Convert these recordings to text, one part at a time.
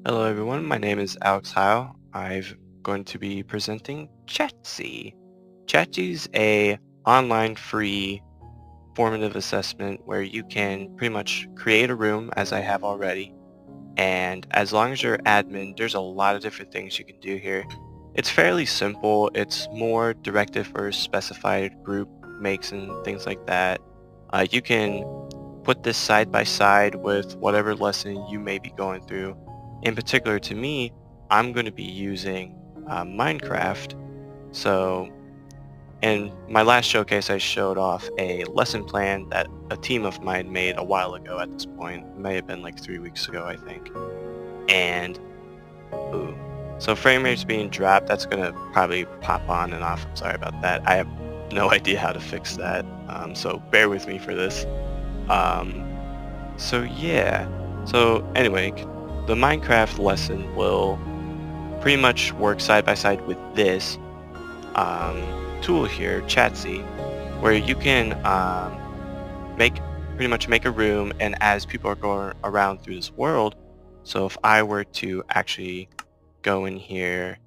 Hello everyone, my name is Alex Heil. I'm going to be presenting Chatzy. Chatzy is a online free formative assessment where you can pretty much create a room as I have already, and as long as you're admin, there's a lot of different things you can do here. It's fairly simple. It's more directed for specified group makes and things like that. You can put this side by side with whatever lesson you may be going through. In particular to me, I'm going to be using Minecraft. So in my last showcase, I showed off a lesson plan that a team of mine made a while ago at this point. It may have been like 3 weeks ago, I think. And, ooh. So frame rate's being dropped. That's going to probably pop on and off. I'm sorry about that. I have no idea how to fix that. So bear with me for this. Um, So yeah. So anyway, the Minecraft lesson will pretty much work side by side with this tool here, Chatzy, where you can make pretty much make a room, and as people are going around through this world, so if I were to actually go in here,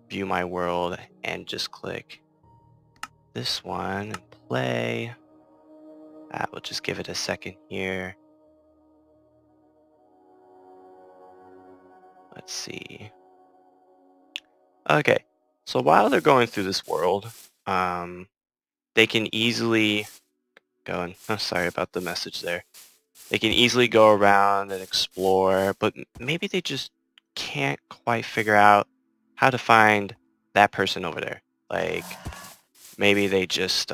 view my world, and just click this one and play, we'll just give it a second here. Let's see. Okay, so while they're going through this world, um, they can easily go and, oh, sorry about the message there. They can easily go around and explore, but maybe they just can't quite figure out how to find that person over there. Like, maybe they just,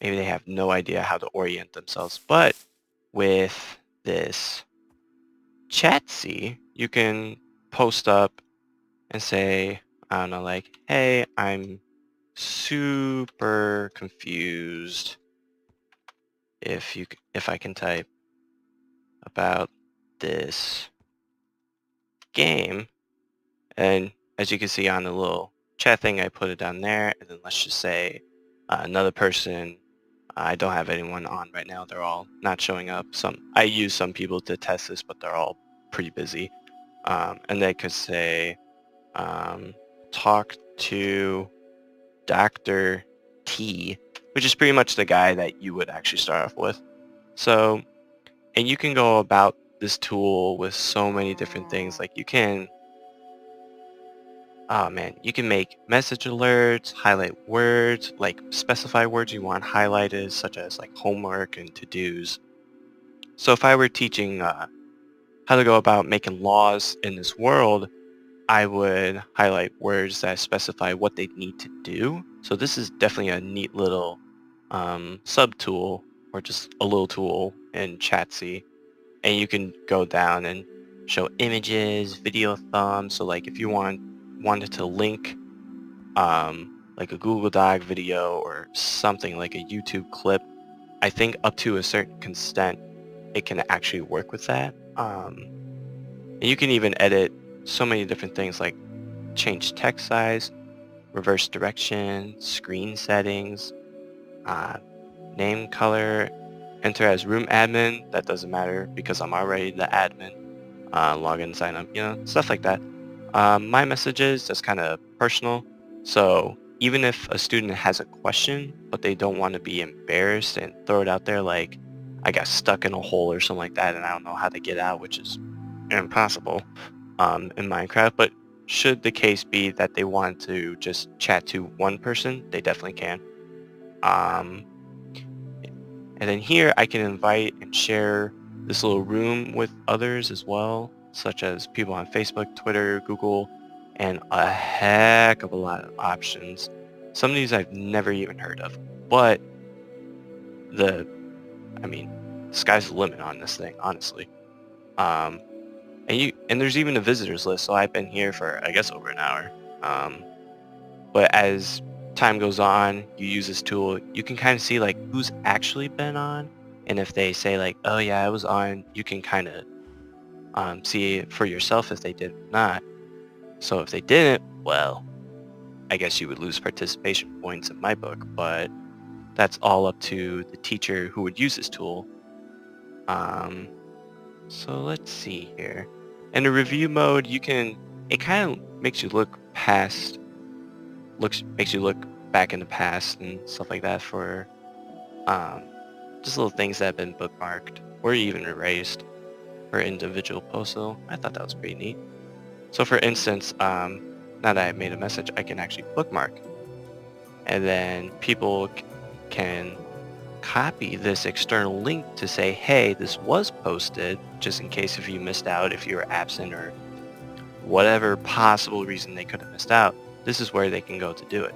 maybe they have no idea how to orient themselves. But with this Chatzy, you can post up and say, I don't know, like, hey, I'm super confused, if I can type, about this game. And as you can see on the little chat thing, I put it down there, and then let's just say another person. I don't have anyone on right now. They're all not showing up. I use some people to test this, but they're all pretty busy. And they could say, um, talk to Dr. T, which is pretty much the guy that you would actually start off with. So, and you can go about this tool with so many different things. Like you can, oh man, you can make message alerts, highlight words, like specify words you want highlighted, such as like homework and to-dos. So if I were teaching how to go about making laws in this world, I would highlight words that specify what they need to do. So this is definitely a neat little sub tool, or just a little tool in Chatzy. And you can go down and show images, video thumbs. So like if you wanted to link like a Google Doc video or something like a YouTube clip, I think up to a certain extent it can actually work with that. And you can even edit so many different things, like change text size, reverse direction, screen settings, uh, name color, enter as room admin. That doesn't matter because I'm already the admin. Login, sign up, stuff like that. My messages, that's kind of personal. So even if a student has a question, but they don't want to be embarrassed and throw it out there, like I got stuck in a hole or something like that and I don't know how to get out, which is impossible in Minecraft. But should the case be that they want to just chat to one person, they definitely can. Um, and then here I can invite and share this little room with others as well, such as people on Facebook, Twitter, Google, and a heck of a lot of options. Some of these I've never even heard of, but the, I mean, sky's the limit on this thing, honestly. Um, and there's even a visitors list, so I've been here for, I guess, over an hour. But as time goes on, you use this tool, you can kind of see like who's actually been on. And if they say like, oh yeah, I was on, you can kind of see it for yourself if they did or not. So if they didn't, well, I guess you would lose participation points in my book, but that's all up to the teacher who would use this tool. Um, So let's see here. In the review mode, it kind of makes you look makes you look back in the past and stuff like that for um, just little things that have been bookmarked or even erased for individual posts. So I thought that was pretty neat. So for instance, now that I made a message, I can actually bookmark, and then people can copy this external link to say, hey, this was posted, just in case if you missed out, if you were absent or whatever possible reason they could have missed out, this is where they can go to do it.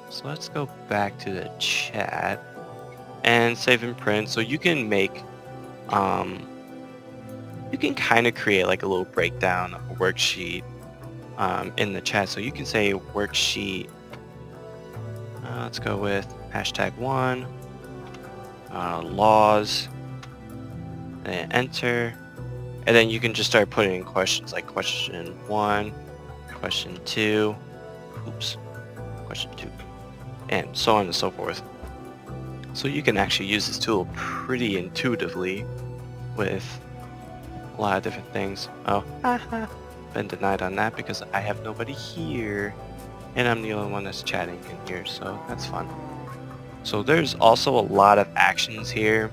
So let's go back to the chat and save and print. So you can make, you can kind of create like a little breakdown, a worksheet in the chat. So you can say worksheet, let's go with #1, laws, and enter. And then you can just start putting in questions like question 1, question 2, oops, question 2, and so on and so forth. So you can actually use this tool pretty intuitively with a lot of different things. Oh, been denied on that because I have nobody here, and I'm the only one that's chatting in here, so that's fun. So there's also a lot of actions here,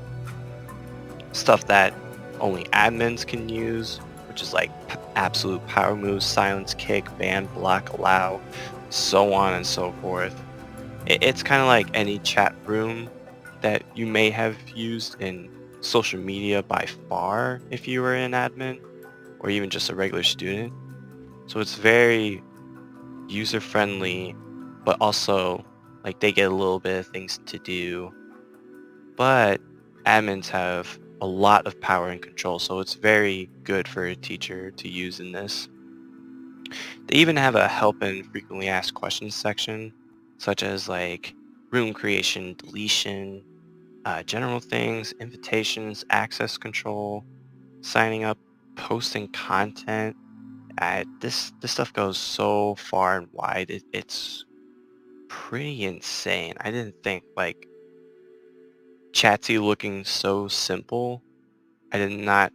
stuff that only admins can use, which is like absolute power moves, silence, kick, ban, block, allow, so on and so forth. It's kind of like any chat room that you may have used in social media by far if you were an admin or even just a regular student. So it's very user friendly, but also like they get a little bit of things to do, but admins have a lot of power and control, so it's very good for a teacher to use in this. They even have a help and frequently asked questions section, such as like room creation, deletion, general things, invitations, access control, signing up, posting content. This stuff goes so far and wide. It's pretty insane. I didn't think like Chatzy looking so simple. I did not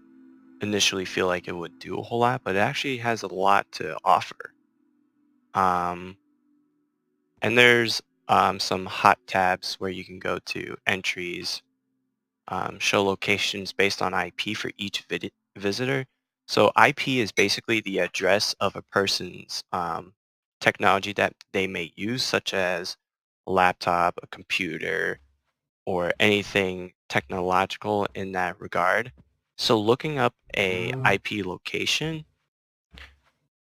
initially feel like it would do a whole lot, but it actually has a lot to offer. Um, and there's some hot tabs where you can go to entries, show locations based on IP for each visitor. So IP is basically the address of a person's technology that they may use, such as a laptop, a computer, or anything technological in that regard. So looking up a IP location,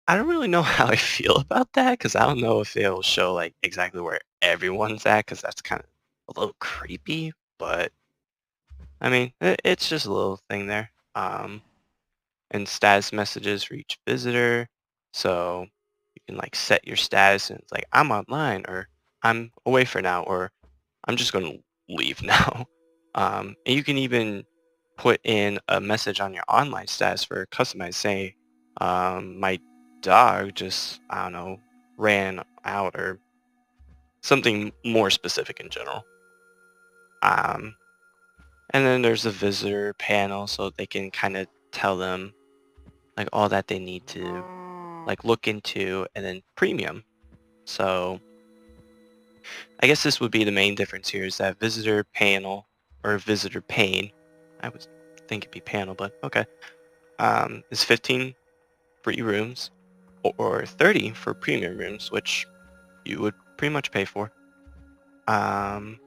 I don't really know how I feel about that because I don't know if it'll show like exactly where everyone's at because that's kind of a little creepy, but I mean, it's just a little thing there. And status messages for each visitor. So you can like set your status and it's like, I'm online or I'm away for now or I'm just going to leave now. And you can even put in a message on your online status for customized, say, my dog just, I don't know, ran out or something more specific in general. Um, and then there's a visitor panel so they can kind of tell them like all that they need to like look into, and then premium. So I guess this would be the main difference here is that visitor panel or visitor pane, I would think it'd be panel, but okay, is 15 free rooms or 30 for premium rooms, which you would pretty much pay for. Um,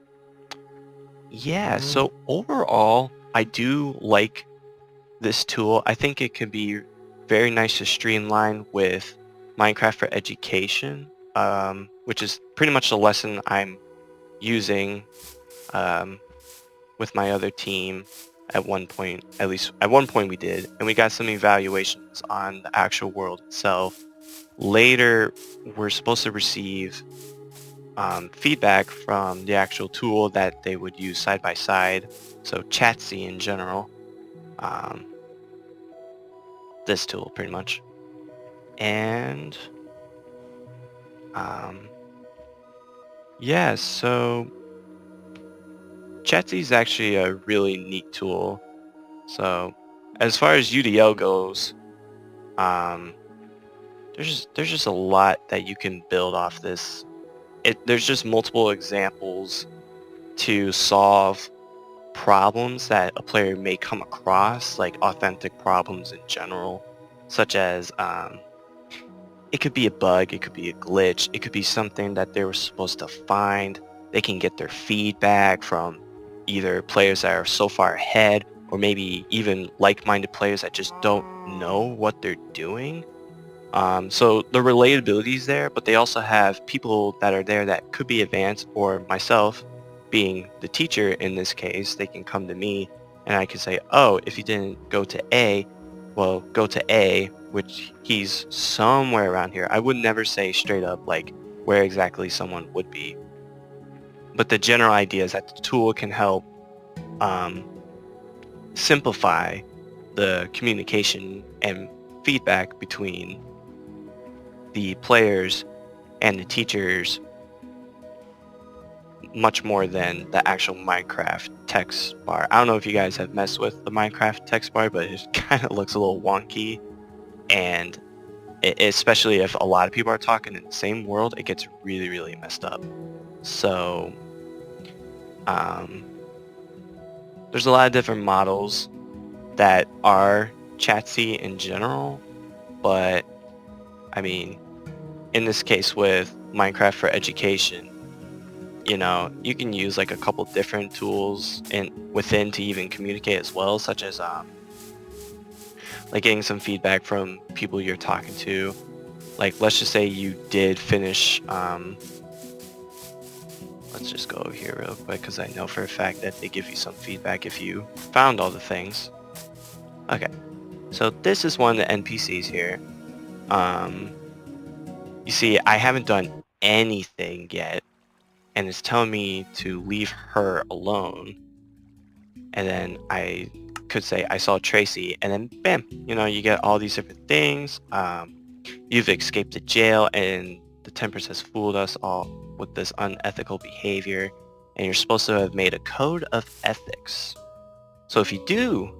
yeah, so overall, I do like this tool. I think it could be very nice to streamline with Minecraft for Education, which is pretty much the lesson I'm using um, with my other team at one point. At least at one point we did, and we got some evaluations on the actual world itself. Later, we're supposed to receive feedback from the actual tool that they would use side by side. So Chatzy in general, um, this tool pretty much. And um, yeah, so Chatzy is actually a really neat tool. So as far as UDL goes, um, there's just a lot that you can build off this. There's just multiple examples to solve problems that a player may come across, like authentic problems in general, such as it could be a bug, it could be a glitch, it could be something that they were supposed to find. They can get their feedback from either players that are so far ahead or maybe even like-minded players that just don't know what they're doing. So the relatability is there, but they also have people that are there that could be advanced, or myself being the teacher in this case, they can come to me and I can say, oh, if you didn't go to A, well, go to A, which he's somewhere around here. I would never say straight up like where exactly someone would be, but the general idea is that the tool can help um, simplify the communication and feedback between the players and the teachers much more than the actual Minecraft text bar. I don't know if you guys have messed with the Minecraft text bar, but it kind of looks a little wonky, and especially if a lot of people are talking in the same world, it gets really, really messed up. So um, there's a lot of different models that are Chatzy in general, but I mean, in this case with Minecraft for Education, you can use like a couple different tools within to even communicate as well, such as like getting some feedback from people you're talking to. Like, let's just say you did finish, let's just go over here real quick because I know for a fact that they give you some feedback if you found all the things. Okay, so this is one of the NPCs here. Um, you see, I haven't done anything yet, and it's telling me to leave her alone. And then I could say I saw Tracy, and then bam, you get all these different things. You've escaped the jail, and the Tempest has fooled us all with this unethical behavior, and you're supposed to have made a code of ethics. So if you do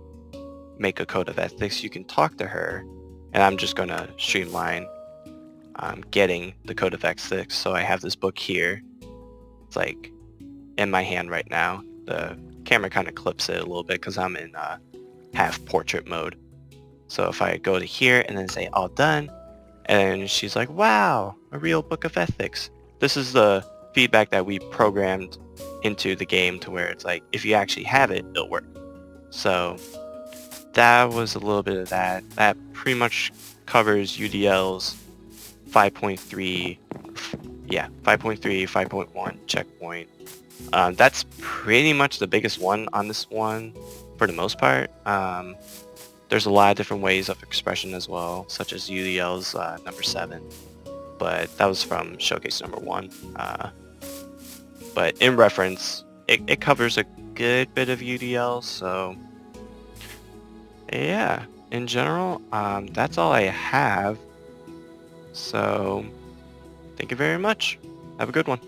make a code of ethics, you can talk to her, and I'm just gonna streamline getting the code of ethics. So I have this book here. It's like in my hand right now. The camera kind of clips it a little bit because I'm in half portrait mode. So if I go to here and then say all done, and she's like, wow, a real book of ethics. This is the feedback that we programmed into the game to where it's like, if you actually have it, it'll work. So that was a little bit of that. That pretty much covers UDL's 5.3, 5.3, 5.1 checkpoint. That's pretty much the biggest one on this one for the most part. There's a lot of different ways of expression as well, such as UDL's number 7, but that was from showcase number 1. But in reference, it covers a good bit of UDL, so yeah, in general, that's all I have. So thank you very much. Have a good one.